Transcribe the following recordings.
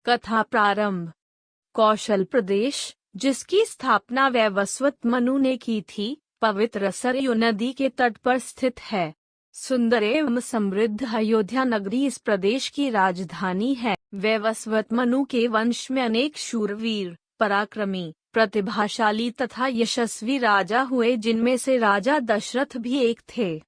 कथा प्रारंभ। कौशल प्रदेश, जिसकी स्थापना वैवस्वत मनु ने की थी, पवित्र सरयू नदी के तट पर स्थित है। सुंदर एवं समृद्ध अयोध्या नगरी इस प्रदेश की राजधानी है। वैवस्वत मनु के वंश में अनेक शूरवीर, पराक्रमी, प्रतिभाशाली तथा यशस्वी राजा हुए, जिनमें से राजा दशरथ भी एक थे।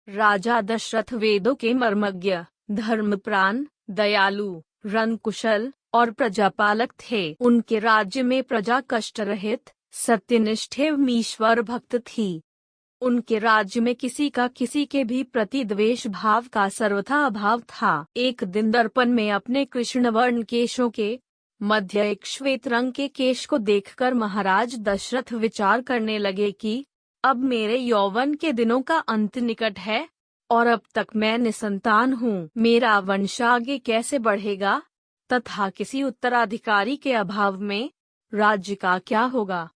राजा दशरथ वेदों के मर्मज्ञ, धर्मप्राण, दयालु, रणकुशल और प्रजापालक थे। उनके राज्य में प्रजा कष्ट रहित, सत्यनिष्ठ एवं ईश्वर भक्त थी। उनके राज्य में किसी का किसी के भी प्रति द्वेष भाव का सर्वथा अभाव था। एक दिन दर्पण में अपने कृष्णवर्ण केशों के मध्य एक श्वेत रंग के केश को देखकर महाराज दशरथ विचार करने लगे कि अब मेरे यौवन के दिनों का अंत निकट है और अब तक मैं निसंतान हूँ। मेरा वंश आगे कैसे बढ़ेगा तथा किसी उत्तराधिकारी के अभाव में राज्य का क्या होगा।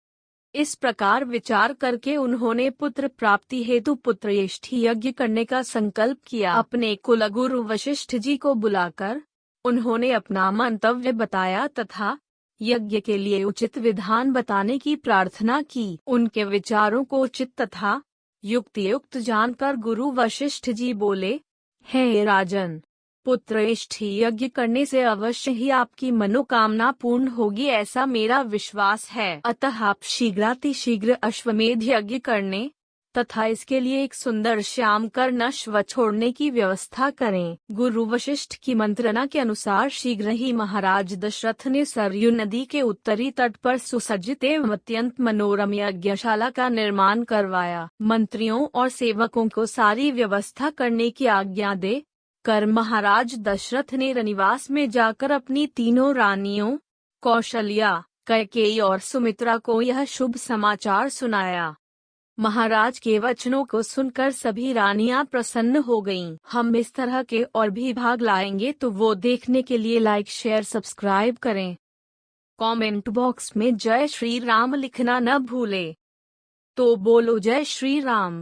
इस प्रकार विचार करके उन्होंने पुत्र प्राप्ति हेतु पुत्रयष्टि यज्ञ करने का संकल्प किया। अपने कुलगुरु वशिष्ठ जी को बुलाकर उन्होंने अपना मंतव्य बताया तथा यज्ञ के लिए उचित विधान बताने की प्रार्थना की। उनके विचारों को उचित तथा युक्तियुक्त जानकर गुरु वशिष्ठ जी बोले, हे राजन, पुत्रयष्टि यज्ञ करने से अवश्य ही आपकी मनोकामना पूर्ण होगी, ऐसा मेरा विश्वास है। अतः आप शीघ्रातिशीघ्र अश्वमेध यज्ञ करने तथा इसके लिए एक सुंदर श्याम कर्ण अश्व छोड़ने की व्यवस्था करें। गुरु वशिष्ठ की मंत्रणा के अनुसार शीघ्र ही महाराज दशरथ ने सरयू नदी के उत्तरी तट पर सुसज्जित एवं अत्यंत मनोरम यज्ञशाला का निर्माण करवाया। मंत्रियों और सेवकों को सारी व्यवस्था करने की आज्ञा दे कर महाराज दशरथ ने रनिवास में जाकर अपनी तीनों रानियों कौशल्या, कैकेयी और सुमित्रा को यह शुभ समाचार सुनाया। महाराज के वचनों को सुनकर सभी रानियां प्रसन्न हो गईं। हम इस तरह के और भी भाग लाएंगे, तो वो देखने के लिए लाइक शेयर सब्सक्राइब करें। कमेंट बॉक्स में जय श्री राम लिखना न भूले। तो बोलो जय श्री राम।